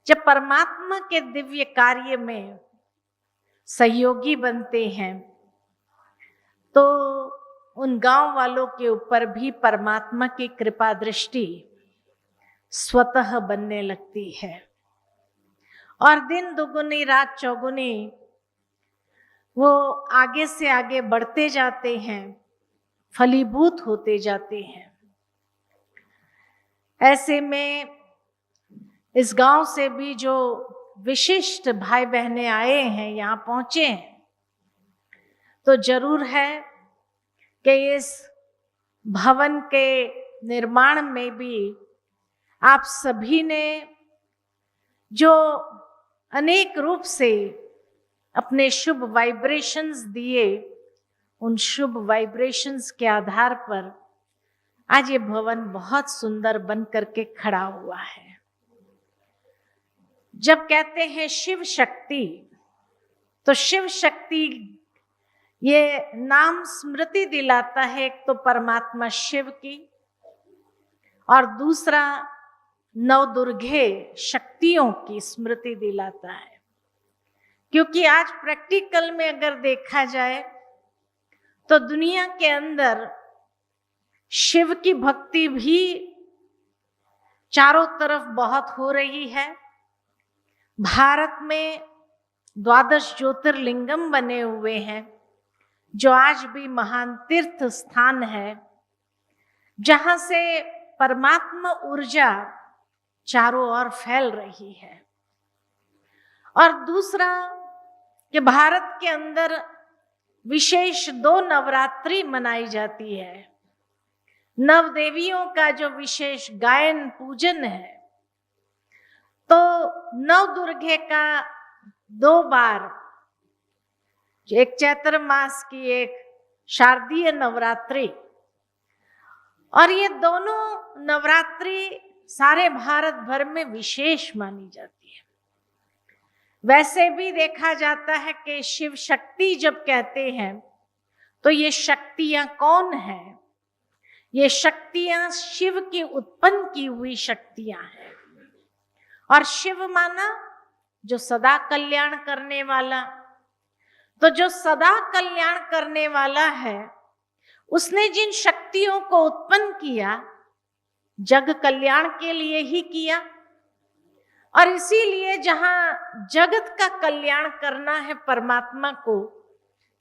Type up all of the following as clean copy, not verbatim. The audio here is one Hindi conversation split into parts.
जब परमात्मा के दिव्य कार्य में सहयोगी बनते हैं तो उन गांव वालों के ऊपर भी परमात्मा की कृपा दृष्टि स्वतः बनने लगती है और दिन दुगुनी रात चौगुनी वो आगे से आगे बढ़ते जाते हैं, फलीभूत होते जाते हैं। ऐसे में इस गांव से भी जो विशिष्ट भाई बहनें आए हैं, यहाँ पहुंचे हैं, तो जरूर है कि इस भवन के निर्माण में भी आप सभी ने जो अनेक रूप से अपने शुभ वाइब्रेशंस दिए, उन शुभ वाइब्रेशंस के आधार पर आज ये भवन बहुत सुंदर बन करके खड़ा हुआ है। जब कहते हैं शिव शक्ति, तो शिव शक्ति ये नाम स्मृति दिलाता है, एक तो परमात्मा शिव की और दूसरा नवदुर्गे शक्तियों की स्मृति दिलाता है। क्योंकि आज प्रैक्टिकल में अगर देखा जाए तो दुनिया के अंदर शिव की भक्ति भी चारों तरफ बहुत हो रही है। भारत में 12 ज्योतिर्लिंगम बने हुए हैं, जो आज भी महान तीर्थ स्थान है, जहां से परमात्मा ऊर्जा चारों ओर फैल रही है। और दूसरा कि भारत के अंदर विशेष 2 नवरात्रि मनाई जाती है। नव देवियों का जो विशेष गायन पूजन है, तो नव दुर्गे का 2 बार, एक चैत्र मास की, एक शारदीय नवरात्रि, और ये दोनों नवरात्रि सारे भारत भर में विशेष मानी जाती है। वैसे भी देखा जाता है कि शिव शक्ति जब कहते हैं तो ये शक्तियां कौन है? ये शक्तियां शिव की उत्पन्न की हुई शक्तियां हैं। और शिव माना जो सदा कल्याण करने वाला, तो जो सदा कल्याण करने वाला है, उसने जिन शक्तियों को उत्पन्न किया, जग कल्याण के लिए ही किया। और इसीलिए जहां जगत का कल्याण करना है परमात्मा को,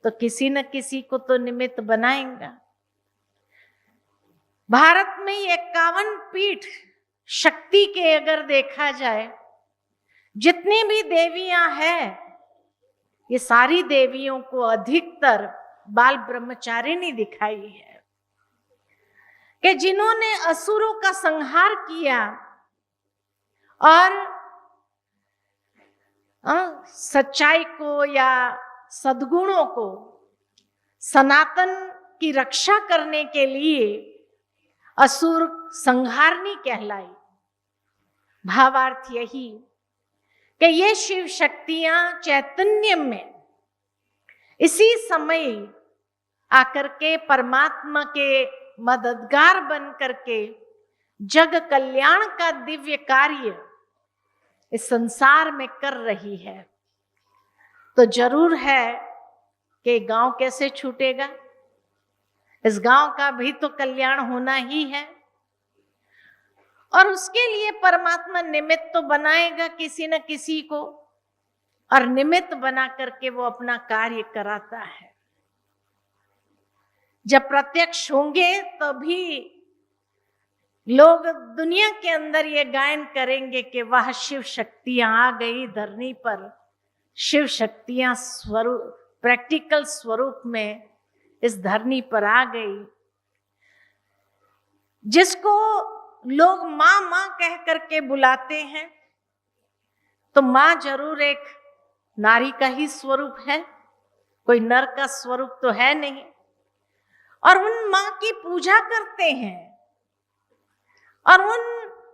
तो किसी न किसी को तो निमित्त बनाएगा। भारत में 51 पीठ शक्ति के अगर देखा जाए, जितनी भी देवियां हैं, ये सारी देवियों को अधिकतर बाल ब्रह्मचारिणी दिखाई है कि जिन्होंने असुरों का संहार किया और सच्चाई को या सद्गुणों को, सनातन की रक्षा करने के लिए असुर संहारनी कहलाई। भावार्थ यही कि ये शिव शक्तियां चैतन्य में इसी समय आकर के परमात्मा के मददगार बन करके जग कल्याण का दिव्य कार्य इस संसार में कर रही है। तो जरूर है कि गांव कैसे छूटेगा, इस गांव का भी तो कल्याण होना ही है। और उसके लिए परमात्मा निमित्त तो बनाएगा किसी न किसी को, और निमित्त बना करके वो अपना कार्य कराता है। जब प्रत्यक्ष होंगे तभी लोग दुनिया के अंदर ये गायन करेंगे कि वह शिव शक्तियां आ गई धरनी पर, शिव शक्तियां स्वरूप, प्रैक्टिकल स्वरूप में इस धरनी पर आ गई। जिसको लोग माँ माँ कह करके बुलाते हैं, तो माँ जरूर एक नारी का ही स्वरूप है, कोई नर का स्वरूप तो है नहीं। और उन माँ की पूजा करते हैं, और उन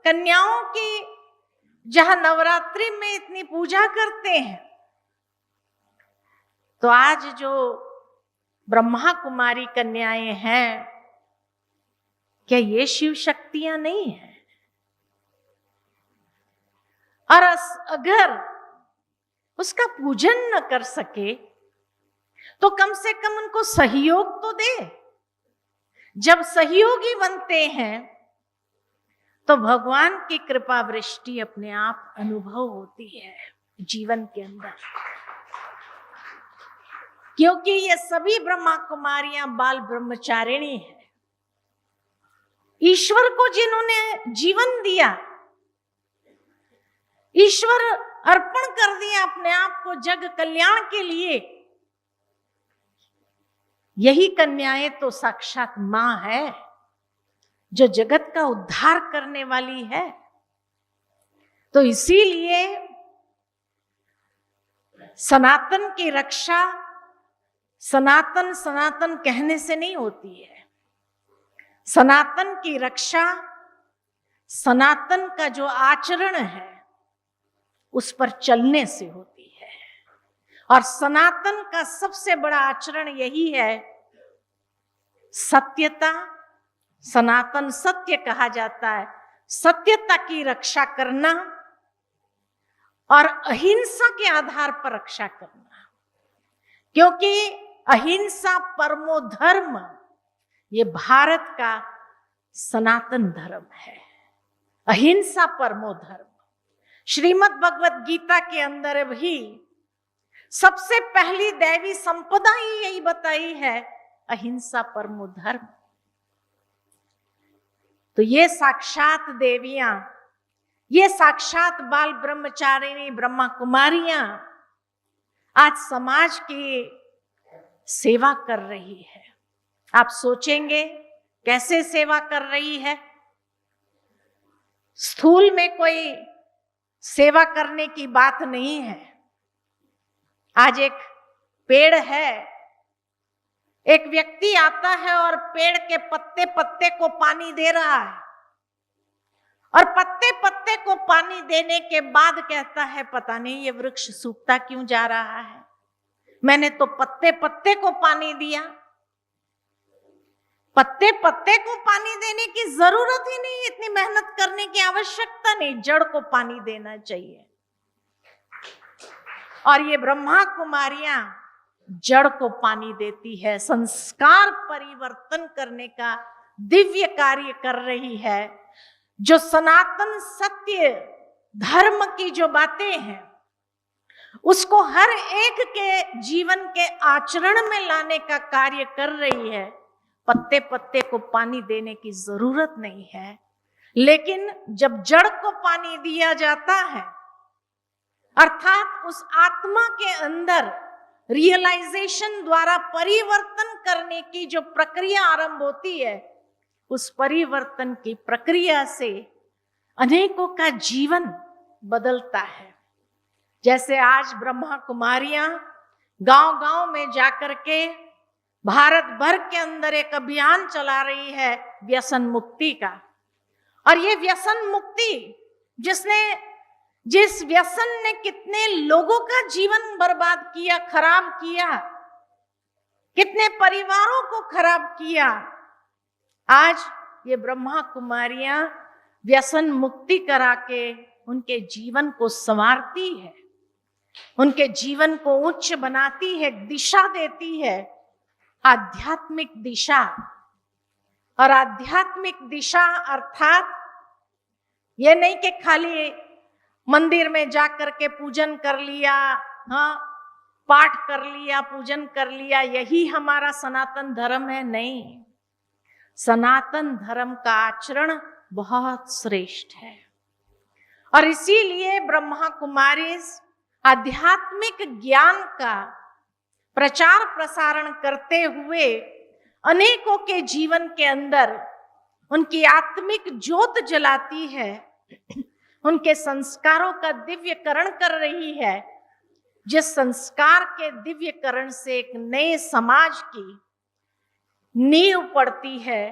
कन्याओं की जहां नवरात्रि में इतनी पूजा करते हैं, तो आज जो ब्रह्मा कुमारी कन्याएं हैं, क्या ये शिव शक्तियां नहीं है? और अगर उसका पूजन न कर सके तो कम से कम उनको सहयोग तो दे। जब सहयोगी बनते हैं तो भगवान की कृपा वृष्टि अपने आप अनुभव होती है जीवन के अंदर। क्योंकि ये सभी ब्रह्मा कुमारियां बाल ब्रह्मचारिणी है। ईश्वर को जिन्होंने जीवन दिया, ईश्वर अर्पण कर दिया अपने आप को जग कल्याण के लिए, यही कन्याएं तो साक्षात मां है जो जगत का उद्धार करने वाली है। तो इसीलिए सनातन की रक्षा सनातन सनातन कहने से नहीं होती है। सनातन की रक्षा सनातन का जो आचरण है उस पर चलने से होती है। और सनातन का सबसे बड़ा आचरण यही है सत्यता। सनातन सत्य कहा जाता है। सत्यता की रक्षा करना और अहिंसा के आधार पर रक्षा करना, क्योंकि अहिंसा परमो धर्म ये भारत का सनातन धर्म है। अहिंसा परमो धर्म। श्रीमद् भगवत गीता के अंदर भी सबसे पहली दैवी संपदा ही यही बताई है, अहिंसा परमो धर्म। तो ये साक्षात देवियां, ये साक्षात बाल ब्रह्मचारिणी ब्रह्मा कुमारियां आज समाज की सेवा कर रही है। आप सोचेंगे कैसे सेवा कर रही है? स्थूल में कोई सेवा करने की बात नहीं है। आज एक पेड़ है, एक व्यक्ति आता है और पेड़ के पत्ते पत्ते को पानी दे रहा है, और पत्ते पत्ते को पानी देने के बाद कहता है पता नहीं ये वृक्ष सूखता क्यों जा रहा है, मैंने तो पत्ते पत्ते को पानी दिया। पत्ते पत्ते को पानी देने की जरूरत ही नहीं, इतनी मेहनत करने की आवश्यकता नहीं, जड़ को पानी देना चाहिए। और ये ब्रह्मा कुमारियां जड़ को पानी देती है, संस्कार परिवर्तन करने का दिव्य कार्य कर रही है। जो सनातन सत्य धर्म की जो बातें हैं उसको हर एक के जीवन के आचरण में लाने का कार्य कर रही है। पत्ते पत्ते को पानी देने की जरूरत नहीं है, लेकिन जब जड़ को पानी दिया जाता है, अर्थात उस आत्मा के अंदर रियलाइजेशन द्वारा परिवर्तन करने की जो प्रक्रिया आरंभ होती है, उस परिवर्तन की प्रक्रिया से अनेकों का जीवन बदलता है। जैसे आज ब्रह्मा कुमारियां गांव-गांव में जाकर के भारत भर के अंदर एक अभियान चला रही है व्यसन मुक्ति का। और ये व्यसन मुक्ति जिस व्यसन ने कितने लोगों का जीवन बर्बाद किया, खराब किया, कितने परिवारों को खराब किया, आज ये ब्रह्मा कुमारियां व्यसन मुक्ति करा के उनके जीवन को संवारती है, उनके जीवन को उच्च बनाती है, दिशा देती है, आध्यात्मिक दिशा। और आध्यात्मिक दिशा अर्थात ये नहीं कि खाली मंदिर में जाकर के पूजन कर लिया, हाँ पाठ कर लिया, पूजन कर लिया, यही हमारा सनातन धर्म है। नहीं, सनातन धर्म का आचरण बहुत श्रेष्ठ है। और इसीलिए ब्रह्मा कुमारी आध्यात्मिक ज्ञान का प्रचार प्रसारण करते हुए अनेकों के जीवन के अंदर उनकी आत्मिक ज्योत जलाती है, उनके संस्कारों का दिव्यकरण कर रही है, जिस संस्कार के दिव्यकरण से एक नए समाज की नींव पड़ती है,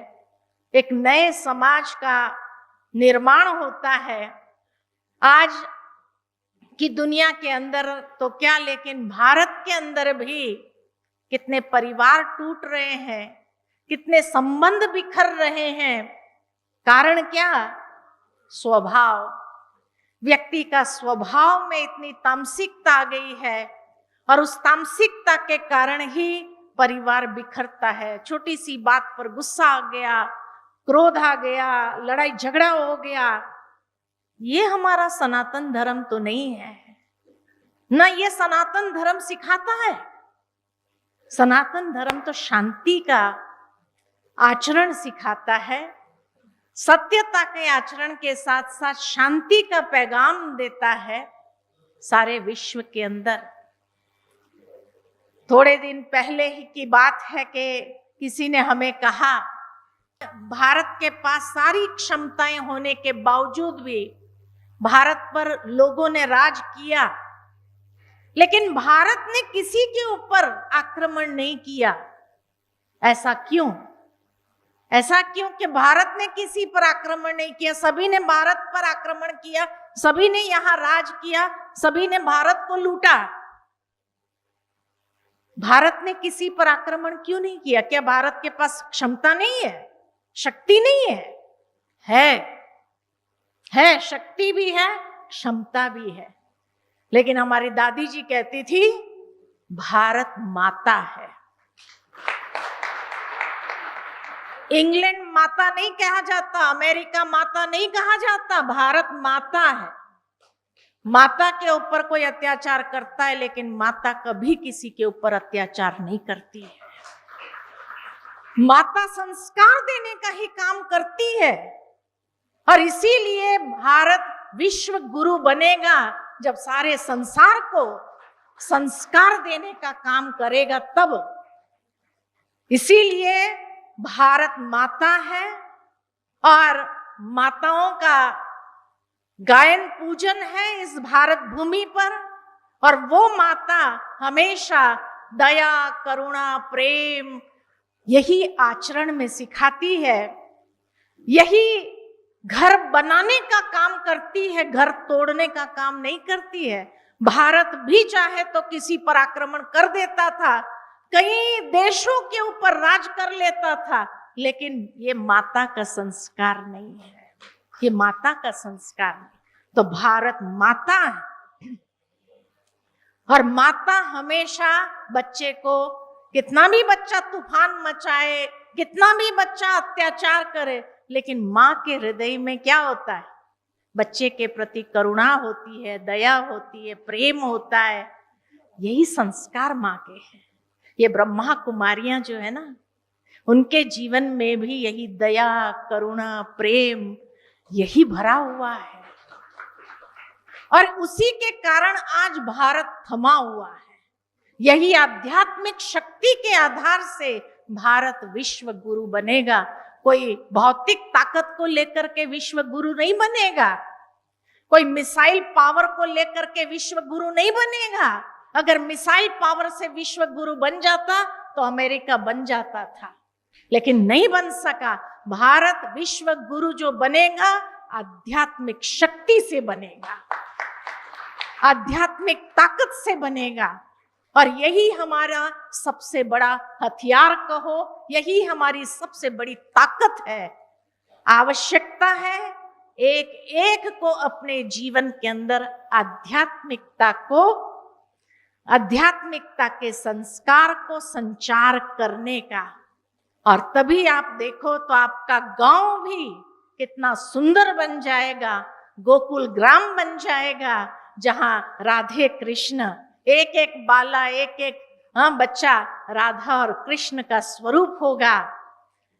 एक नए समाज का निर्माण होता है। आज की दुनिया के अंदर तो क्या, लेकिन भारत के अंदर भी कितने परिवार टूट रहे हैं, कितने संबंध बिखर रहे हैं। कारण क्या? स्वभाव। व्यक्ति का स्वभाव में इतनी तामसिकता आ गई है और उस तामसिकता के कारण ही परिवार बिखरता है। छोटी सी बात पर गुस्सा आ गया, क्रोध आ गया, लड़ाई झगड़ा हो गया। ये हमारा सनातन धर्म तो नहीं है, ना ये सनातन धर्म सिखाता है। सनातन धर्म तो शांति का आचरण सिखाता है, सत्यता के आचरण के साथ साथ शांति का पैगाम देता है सारे विश्व के अंदर। थोड़े दिन पहले ही की बात है कि किसी ने हमें कहा, भारत के पास सारी क्षमताएं होने के बावजूद भी भारत पर लोगों ने राज किया, लेकिन भारत ने किसी के ऊपर आक्रमण नहीं किया। ऐसा क्यों? ऐसा क्यों कि भारत ने किसी पर आक्रमण नहीं किया? सभी ने भारत पर आक्रमण किया, सभी ने यहां राज किया, सभी ने भारत को लूटा। भारत ने किसी पर आक्रमण क्यों नहीं किया? क्या भारत के पास क्षमता नहीं है, शक्ति नहीं है? है, शक्ति भी है, क्षमता भी है। लेकिन हमारी दादी जी कहती थी, भारत माता है। इंग्लैंड माता नहीं कहा जाता, अमेरिका माता नहीं कहा जाता, भारत माता है। माता के ऊपर कोई अत्याचार करता है, लेकिन माता कभी किसी के ऊपर अत्याचार नहीं करती है। माता संस्कार देने का ही काम करती है, और इसीलिए भारत विश्व गुरु बनेगा जब सारे संसार को संस्कार देने का काम करेगा तब। इसीलिए भारत माता है और माताओं का गायन पूजन है इस भारत भूमि पर। और वो माता हमेशा दया, करुणा, प्रेम यही आचरण में सिखाती है, यही घर बनाने का काम करती है, घर तोड़ने का काम नहीं करती है। भारत भी चाहे तो किसी पर आक्रमण कर देता था, कई देशों के ऊपर राज कर लेता था, लेकिन ये माता का संस्कार नहीं है, ये माता का संस्कार नहीं। तो भारत माता है, और माता हमेशा बच्चे को, कितना भी बच्चा तूफान मचाए, कितना भी बच्चा अत्याचार करे, लेकिन माँ के हृदय में क्या होता है? बच्चे के प्रति करुणा होती है, दया होती है, प्रेम होता है। यही संस्कार माँ के हैं। ये ब्रह्मा कुमारियां जो है ना, उनके जीवन में भी यही दया, करुणा, प्रेम यही भरा हुआ है, और उसी के कारण आज भारत थमा हुआ है। यही आध्यात्मिक शक्ति के आधार से भारत विश्व गुरु बनेगा। कोई भौतिक ताकत को लेकर के विश्व गुरु नहीं बनेगा, कोई मिसाइल पावर को लेकर के विश्व गुरु नहीं बनेगा। अगर मिसाइल पावर से विश्व गुरु बन जाता तो अमेरिका बन जाता था, लेकिन नहीं बन सका। भारत विश्व गुरु जो बनेगा, आध्यात्मिक शक्ति से बनेगा, आध्यात्मिक ताकत से बनेगा। और यही हमारा सबसे बड़ा हथियार कहो, यही हमारी सबसे बड़ी ताकत है। आवश्यकता है एक एक को अपने जीवन के अंदर आध्यात्मिकता को, आध्यात्मिकता के संस्कार को संचार करने का। और तभी आप देखो तो आपका गांव भी कितना सुंदर बन जाएगा, गोकुल ग्राम बन जाएगा, जहां राधे कृष्ण, एक एक बाला, एक एक बच्चा राधा और कृष्ण का स्वरूप होगा,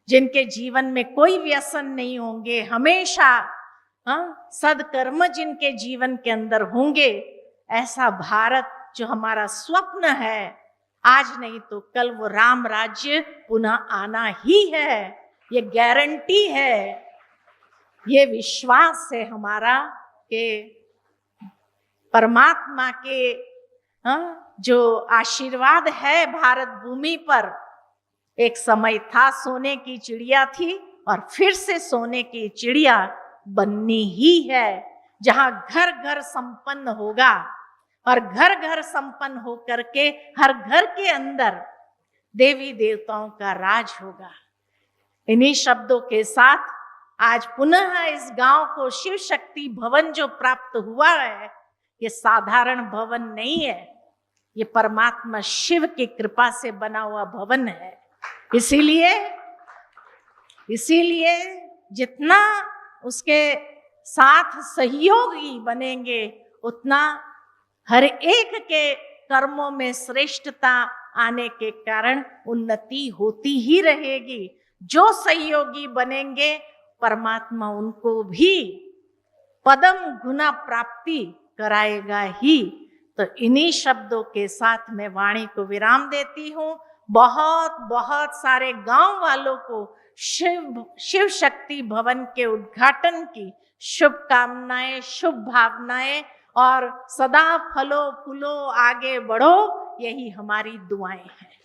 जिनके जीवन में कोई व्यसन नहीं होंगे, हमेशा सदकर्म जिनके जीवन के अंदर होंगे। ऐसा भारत जो हमारा स्वप्न है, आज नहीं तो कल वो राम राज्य पुनः आना ही है। ये गारंटी है, ये विश्वास है हमारा कि परमात्मा के जो आशीर्वाद है भारत भूमि पर। एक समय था सोने की चिड़िया थी, और फिर से सोने की चिड़िया बननी ही है, जहां घर घर संपन्न होगा, और घर घर संपन्न होकर के हर घर के अंदर देवी देवताओं का राज होगा। इन्हीं शब्दों के साथ आज पुनः इस गांव को शिव शक्ति भवन जो प्राप्त हुआ है, ये साधारण भवन नहीं है, ये परमात्मा शिव की कृपा से बना हुआ भवन है। इसीलिए जितना उसके साथ सहयोगी बनेंगे, उतना हर एक के कर्मों में श्रेष्ठता आने के कारण उन्नति होती ही रहेगी। जो सहयोगी बनेंगे, परमात्मा उनको भी पदम गुना प्राप्ति कराएगा ही। तो इन्हीं शब्दों के साथ मैं वाणी को विराम देती हूँ। बहुत बहुत सारे गांव वालों को शिव शक्ति भवन के उद्घाटन की शुभकामनाएं, शुभ भावनाएं, और सदा फलो फूलो आगे बढ़ो, यही हमारी दुआएं हैं।